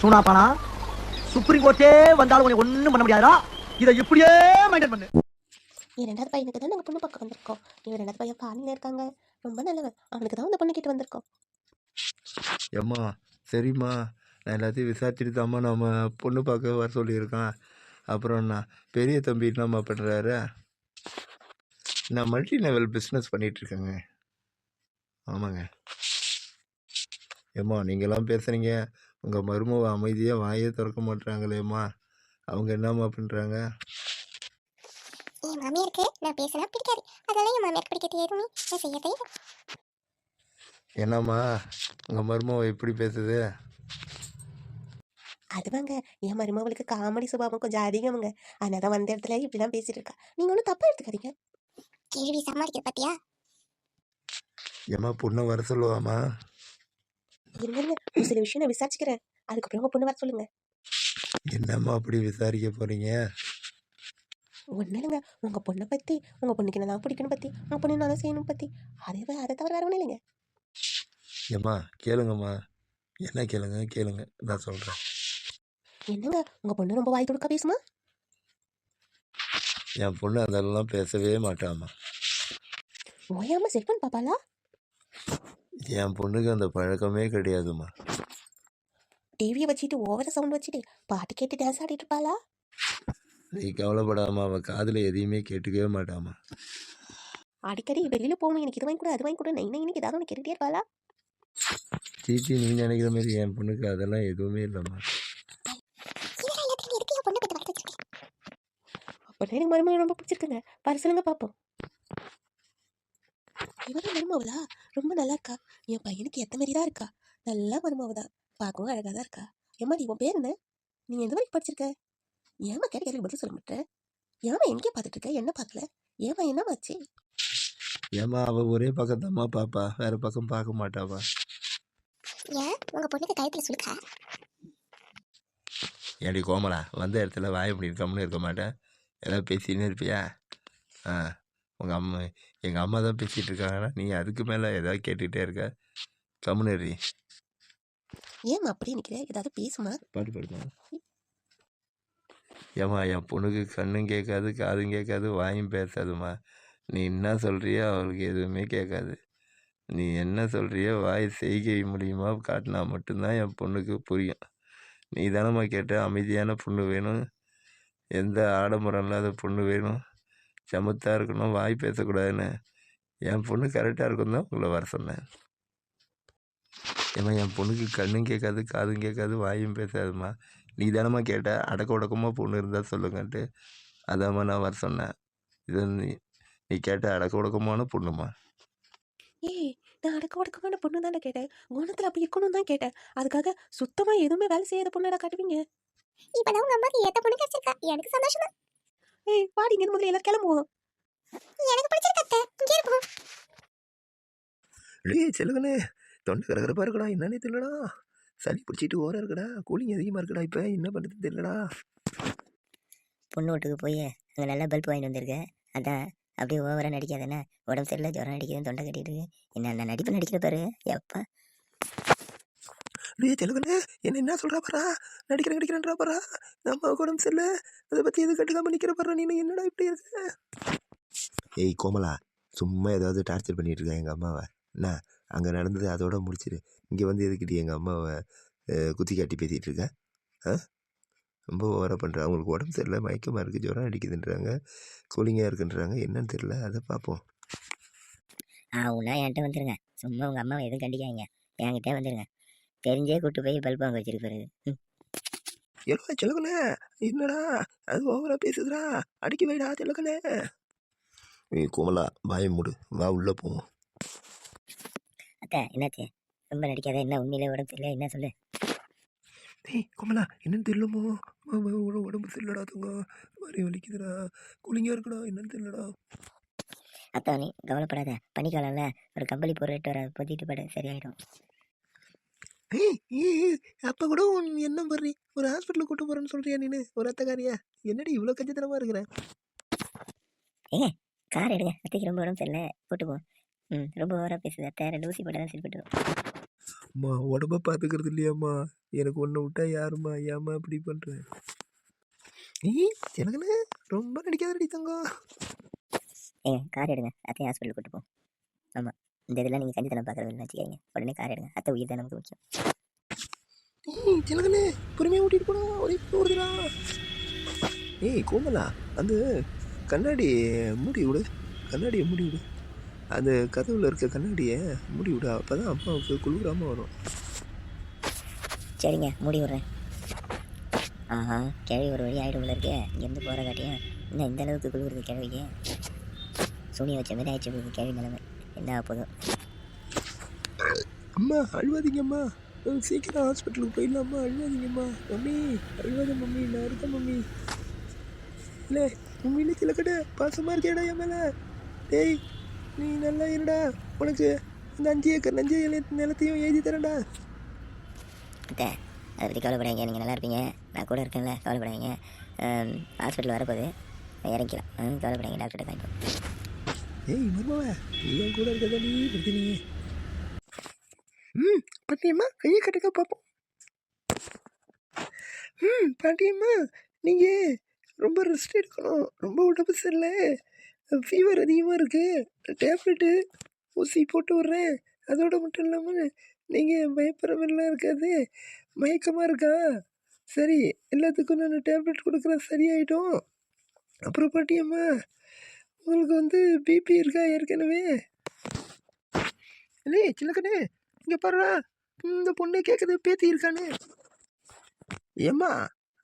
சூனாப்பானா supreme கோர்ட்டே வந்தாலும் உன்னை ஒண்ணும் பண்ண முடியாதா. இதை இப்படியே மெயின்டைன் பண்ணு. என் ரெண்டாவது பையனுக்கு தான் நாங்கள் பொண்ணு பார்க்க வந்திருக்கோம். இவன் ரெண்டாவது பையன் ஃபாரின்ல இருக்காங்க, ரொம்ப நல்லவன். அவனுக்கு தான் அந்த பொண்ணு கிட்ட வந்திருக்கோம். ஏம்மா சரிம்மா, நான் எல்லாத்தையும் விசாரிச்சுட்டு தாம்மா நம்ம பொண்ணு பார்க்க வர சொல்லியிருக்கான். அப்புறம் நான் பெரிய தம்பி என்னம்மா பண்ணுறாரு? நான் மல்டி லெவல் பிஸ்னஸ் பண்ணிகிட்ருக்கேங்க. ஆமாங்க. ஏம்மா நீங்களாம் பேசுகிறீங்க, உங்கள் மருமவ அமைதியாக வாயே திறக்க மாட்டுறாங்களேம்மா. அவங்க என்னம்மா பண்ணுறாங்க? என் மாமியாருக்கு நான் பேசினா பிடிக்காது. அதெல்லாம் என் மாமியாருக்கு பிடிக்க தெரியாதுமே, நான் செய்ய தெரியும். என்னம்மா உங்கள் மருமவ எப்படி பேசுது? அதுவாங்க என் மருமவளுக்கு காமெடி சுபாவம் கொஞ்சம் அதிகமுங்க. அதனால தான் வந்த இடத்துல இப்படிலாம் பேசிட்டு இருக்கா. நீங்கள் ஒன்றும் தப்பாக எடுத்துக்காதீங்க. கேள்வி சமாளிக்கிற பத்தியா? ஏம்மா பொண்ணை வர சொல்லுவாம்மா? இருங்க ஒரு சில விஷயம் நான் விசாரிச்சுக்கிறேன், அதுக்கப்புறம் உங்கள் பொண்ணு வர சொல்லுங்க. என்னம்மா அப்படி விசாரிக்க போகிறீங்க? ஒன்றும் இல்லைங்க, உங்கள் பொண்ணை பற்றி, உங்கள் பொண்ணுக்கு என்ன பிடிக்கணும் பற்றி, உங்கள் பொண்ணு என்ன செய்யணும் பற்றி, அதை தவிர வேறு ஒன்றும் இல்லைங்க. ஏம்மா கேளுங்கம்மா, என்ன கேளுங்க நான் சொல்கிறேன். என்னங்க உங்கள் பொண்ணு ரொம்ப வாய் கொடுக்க பேசுமா? என் பொண்ணு அதெல்லாம் பேசவே மாட்டாம்மா. ஓயாமல் செல்ஃபோன் பாப்பாளா? என் பொண்ணுக்கு அந்த பழக்கமே கிடையாதும்மா. டிவியை வச்சுட்டு ஓவர சவுண்ட் வச்சுட்டு பாட்டு கேட்டு டான்ஸ் ஆடிட்டு இருப்பாளா? நீ கவலைப்படாமா, அவள் காதில் எதையுமே கேட்டுக்கவே மாட்டாம்மா. அடிக்கடி வெளியில் போகணும், எனக்கு இது வாங்கி கூட அது வாங்கி கூட இன்னைக்கு ஏதாவது ஒன்று கேட்டுகிட்டே இருப்பாளா? சீச்சி, நீ நினைக்கிற மாதிரி என் பொண்ணுக்கு அதெல்லாம் எதுவுமே இல்லைம்மா. இதெல்லாம் எல்லாத்தையும் எதுக்கு என் பொண்ணை பற்றி வளர்த்து வச்சிருக்கேன்? அப்படின்னா எனக்கு மருமகள் ரொம்ப பிடிச்சிருக்குங்க, பாரு சொல்லுங்க பார்ப்போம். இவர மருமவளா? ரொம்ப நல்லா இருக்கா. என் பையனுக்கு ஏற்ற மாதிரி தான் இருக்கா. நல்லா மருமவதான், பார்க்கவும் அழகாக தான் இருக்கா. ஏம்மா உன் பேர் என்ன? நீ எந்த வரைக்கும் படிச்சிருக்க? ஏமா கேட்க பதில் சொல்ல மாட்டேன். ஏமா எங்கே பார்த்துட்டு இருக்க, என்ன பார்க்கல? ஏமா என்னமாச்சு? ஏம்மா அவள் ஒரே பக்கத்தாம்மா பாப்பா, வேற பக்கம் பார்க்க மாட்டாவா? ஏன் உங்க பொண்ணுக்கு கழுத்துல சுழுக்கா? ஏடி கோமலா, வந்த இடத்துல வாய இப்படி கம்முன்னு இருக்க மாட்டேன், ஏதாவது பேசின்னு இருப்பியா? உங்கள் அம்மா, எங்கள் அம்மா தான் பேசிகிட்டு இருக்காங்கன்னா நீ அதுக்கு மேலே ஏதாவது கேட்டுக்கிட்டே இருக்க, கம்முன்னு இரு. ஏமா அப்படி நிற்கிற, ஏதாவது பேசுமா? பாட்டு பாடுமா. ஏம்மா என் பொண்ணுக்கு கண்ணும் கேட்காது, காதும் கேட்காது, வாயும் பேசாதும்மா. நீ என்ன சொல்கிறியோ அவளுக்கு எதுவுமே கேட்காது. நீ என்ன சொல்கிறியோ வாய் செய்கை மூலியமாக காட்டினா மட்டும்தான் என் பொண்ணுக்கு புரியும். நீ தானம்மா கேட்ட அமைதியான பொண்ணு வேணும், எந்த ஆடம்பரம் இல்லாத பொண்ணு வேணும், சமத்தாக இருக்கணும், வாய் பேசக்கூடாதுன்னு. என் பொண்ணு கரெக்டாக இருக்கும் தான் உங்களை வர சொன்னேன். ஏம்மா என் பொண்ணுக்கு கண்ணும் கேட்காது, காதும் கேட்காது, வாயும் பேசாதும்மா. நீ தானம்மா கேட்ட அடக்க உடக்கமாக பொண்ணு இருந்தால் சொல்லுங்கன்ட்டு, அதாம்மா நான் வர சொன்னேன். இது நீ கேட்ட அடக்க உடக்கமான பொண்ணுமா. ஏய், நான் அடக்க ஒடுக்கமான பொண்ணு தானே கேட்டேன், குணத்தில் அப்படி இருக்கணும் தான் கேட்டேன். அதுக்காக சுத்தமாக எதுவுமே வேலை செய்யாத பொண்ணாடா காட்டுவீங்க? இப்பதான் உங்க அம்மாக்கு ஏத்த பொண்ணு கிடைச்சிருக்கா, எனக்கு சந்தோஷம் தான். ஏய் பாடி, இங்கே முதல்ல எல்லாரும் கிளம்புவோம். எனக்கு பிடிச்சிருக்கத்த, இங்கே இருப்போம். டேய் செல்லுங்கண்ணே, தொண்டை கரகரப்பாக இருக்கடா, என்னன்னே தெரியலடா, சளி பிடிச்சிட்டு ஓரம் இருக்குடா, கூலிங் அதிகமாக இருக்குடா, இப்போ என்ன பண்ணுறது தெரியலடா. பொண்ணு வீட்டுக்கு போய் அங்கே நல்லா பல்ப் வாங்கிட்டு வந்திருக்கேன். அதான் அப்படியே ஓவராக நடிக்காதானே, உடம்பு சரியில்லை, ஜுரம் அடிக்குதுன்னு தொண்டை கட்டிட்டு என்ன நடிப்பு நடிக்கிற பாரு எப்பா. டேய் செல்லுங்கண்ணே, என்ன சொல்கிறா பாரா, நடிக்கிறேன்றா பாரா, நம்ம உடம்பு சரியில்லை, அதை பற்றி எது கட்டுக்காம நிற்கிற பாரு, நீ என்னடா இப்படி இருக்க? ஏய் கோமலா, சும்மா ஏதாவது டார்ச்சர் பண்ணிட்டு இருக்கேன் எங்கள் அம்மாவை. என்ன அங்கே நடந்தது அதோட முடிச்சிரு, இங்கே வந்து எதுக்கிட்டு எங்கள் அம்மாவை குத்தி காட்டி பேசிகிட்டு இருக்கேன்? ரொம்ப ஓவராக பண்ணுறேன். அவங்களுக்கு உடம்பு சரியில்லை, மயக்கமாக இருக்குது, ஜுரம் அடிக்குதுன்றாங்க, கூலிங்காக இருக்குன்றாங்க, என்னன்னு தெரியல, அதை பார்ப்போம். உன்னா என்கிட்ட வந்துருங்க, சும்மா உங்கள் அம்மாவை எதுவும் கண்டிக்காங்க, என்கிட்டே வந்துருங்க. தெரிஞ்சே கூப்பிட்டு போய் பல்ப் வாங்க வச்சிருப்பாரு. எல்லாம் செலவுண்ணே, என்னடா அது ஓவராக பேசுதுடா, அடிக்க வைடா செலவுண்ணே. ஏய் கோமலா, வாயை மூடு, வா உள்ளே போவோம். அக்கா என்னாச்சு, ரொம்ப நடிக்காத, என்ன உண்மையிலே உடம்பு சரியில்லை, என்ன சொல்லு. ஏய் கோமலா, என்னன்னு தெரியலமோ, உடம்பு சரியில்லடா தங்க, மாதிரி வலிக்குதுடா, கூலிங்காக இருக்குடா, என்னன்னு தெரியலடா. அக்கா நீ கவலைப்படாத, பனிக்காலம்ல ஒரு கம்பளி போட்டு வர பொத்திட்டு பட சரியாயிடும். ஏய் அப்போ கூட என்ன பண்றீ, ஒரு ஹாஸ்பிட்டலுக்கு கூட்டு போகிறேன்னு சொல்கிறியா நீனு, ஒரு அத்தக்காரியா, என்னடி இவ்வளோ கஞ்சத்தனமாக இருக்கிறேன்? ஏங்க கார் எடுங்க, அத்தைக்கு ரொம்ப உடம்பு சரியில்லை, கூட்டு போ. ரொம்ப ஓவராக பேசுது அத்தை, 2 ஊசி போட்டால் தான் சரிப்பட்டுரும். அம்மா உடம்ப பார்த்துக்கிறது இல்லையாம்மா, எனக்கு ஒன்று விட்டா யாரும்மா, ஏம்மா இப்படி பண்ணுறேன்? ஏய் எனக்குன்னு ரொம்ப நடிக்காதடி தங்கம். ஏங்க கார் எடுங்க, அத்தையும் ஹாஸ்பிட்டல் கூட்டு போகும். ஆமாம், இந்த இதெல்லாம் நீங்கள் கஞ்சித்தனம் பார்க்குறதுன்னு வச்சுக்கோங்க. உடனே கார் எடுங்க, அத்தை உயிர் தான் நமக்கு முக்கியம். ஏய் எனக்குன்னு பொறுமையாக ஓட்டிட்டு போனா ஒரே போடுதுடா. ஏய் கோமலா, அந்த கண்ணாடி மூடி விடு, கண்ணாடியை மூடி விடு, அந்த கதவுல இருக்க கண்ணாடியை மூடி விடு, அப்போ தான் அம்மாவுக்கு குளிராமல் வரும். சரிங்க, மூடி விட்றேன். ஆஹா, கிழவி ஒரு வழி ஆகிடும் போல இருக்கே. இங்கேருந்து போகிற காட்டியும் இன்னும் இந்த அளவுக்கு குளிர்றது கிழவிக்கு. சூனியை வச்ச மாதிரி ஆயிடுச்சு உங்களுக்கு கிழவி நிலைமை. என்ன போதும். அம்மா அழுவாதீங்கம்மா, சீக்கிரம் ஹாஸ்பிட்டலுக்கு போயிடலாம்மா, அழுவாதீங்கம்மா. மம்மி அழுவாத மம்மி, நான் இருக்கேன் மம்மி. இல்லை மம்மின்னு சிலக்கட்ட பாசமாக இருக்கேடா என் மேலே. டேய் நீ நல்லா இருடா, உனக்கு இந்த 5 ஏக்கர் நஞ்சு நிலத்தையும் எழுதி தரேன்டா. அத்தை அதை பற்றி கவலைப்படாதீங்க, நீங்கள் நல்லா இருப்பீங்க, நான் கூட இருக்கேன்ல, கவலைப்படாதீங்க. ஹாஸ்பிட்டல் வரப்போகுது, இறங்கிக்கலாம். கவலைப்படாதீங்க, டாக்டர்கிட்ட காமிப்போம். ஏய் மருமவ, என் கூட இருக்கதா நீ பிரச்சனை. பாட்டியம்மா கையை கட்டுக்க பார்ப்போம். பாட்டியம்மா நீங்கள் ரொம்ப ரெஸ்ட் எடுக்கணும், ரொம்ப உடம்பு சரியில்லை, ஃபீவர் அதிகமாக இருக்குது, டேப்லெட்டு ஊசி போட்டு விட்றேன். அதோடு மட்டும் இல்லாமல் நீங்கள் பயப்படுற மாதிரிலாம் இருக்காது, மயக்கமாக இருக்கா? சரி, எல்லாத்துக்கும் நான் டேப்லெட் கொடுக்குறேன், சரியாயிடும். அப்புறம் பாட்டியம்மா உங்களுக்கு வந்து பிபி இருக்கா ஏற்கனவே? இல்லை சின்னக்கண்ணே இங்கே பாருடா, இந்த பொண்ணு கேட்குது பேத்தி இருக்கான்னு. ஏம்மா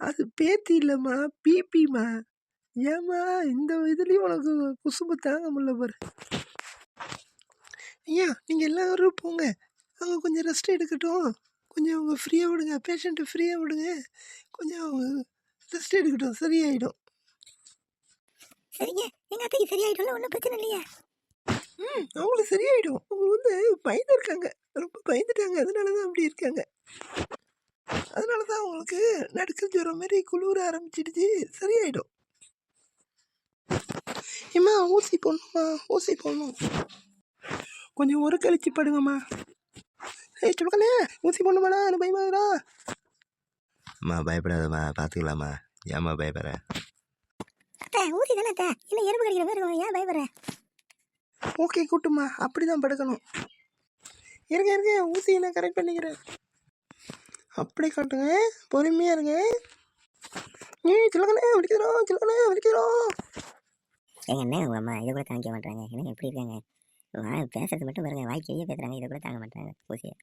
அது பேத்தி இல்லைம்மா, பிபிம்மா. ஏம்மா இந்த இதுலேயும் உனக்கு குசும்பு தாங்க முடியல பாரு. ஐயா நீங்கள் எல்லாரும் போங்க, அவங்க கொஞ்சம் ரெஸ்ட் எடுக்கட்டும், கொஞ்சம் அவங்க ஃப்ரீயாக விடுங்க, பேஷண்ட்டை ஃப்ரீயாக விடுங்க, கொஞ்சம் அவங்க ரெஸ்ட் எடுக்கட்டும், சரியாயிடும். சரிங்க, எங்கள் அத்தைக்கு சரியாயிடும்ல, ஒன்றும் பிரச்சனை இல்லையா? அவங்களுக்கு சரியாயிடும். அவங்க வந்து பயந்துருக்காங்க, ரொம்ப பயந்துட்டாங்க, அதனால தான் அப்படி இருக்காங்க. அதனால தான் அவங்களுக்கு நடுக்க ஜுரம் மாதிரி குளிர ஆரம்பிச்சிடுச்சு, சரியாயிடும். ஏம்மா ஊசி போடணும்மா, ஊசி போடணும், கொஞ்சம் ஒரு கழிச்சு படுங்கம்மா. ஏய் சொல்லுங்களே, ஊசி போடணுமாடா, எனக்கு பயமாகுதா? அம்மா பயப்படாதம்மா, பார்த்துக்கலாமா, ஏம்மா பயப்படுற? அத்தை ஊசி தானே அத்தை, இல்லை எறும்பு கடிக்கிற மாதிரி இருக்கும், ஏன் பயப்படுறேன்? ஓகே கூட்டுமா, அப்படி தான் படுக்கணும். இருங்க ஊசி நான் கரெக்ட் பண்ணிக்கிறேன். அப்படி காட்டுங்க, பொறுமையாக இருங்க. சொல்லுங்கண்ணே வலிக்கிறோம். எங்கள் அண்ணன் உங்கள் அம்மா இதை கூட தாங்கிக்க மாட்டாங்க, என்ன எப்படி இருக்காங்க? பேசுறது மட்டும் பாருங்க, வாய்க்கையே பேசுகிறாங்க, இதை கூட தாங்க மாட்டாங்க ஊசியை.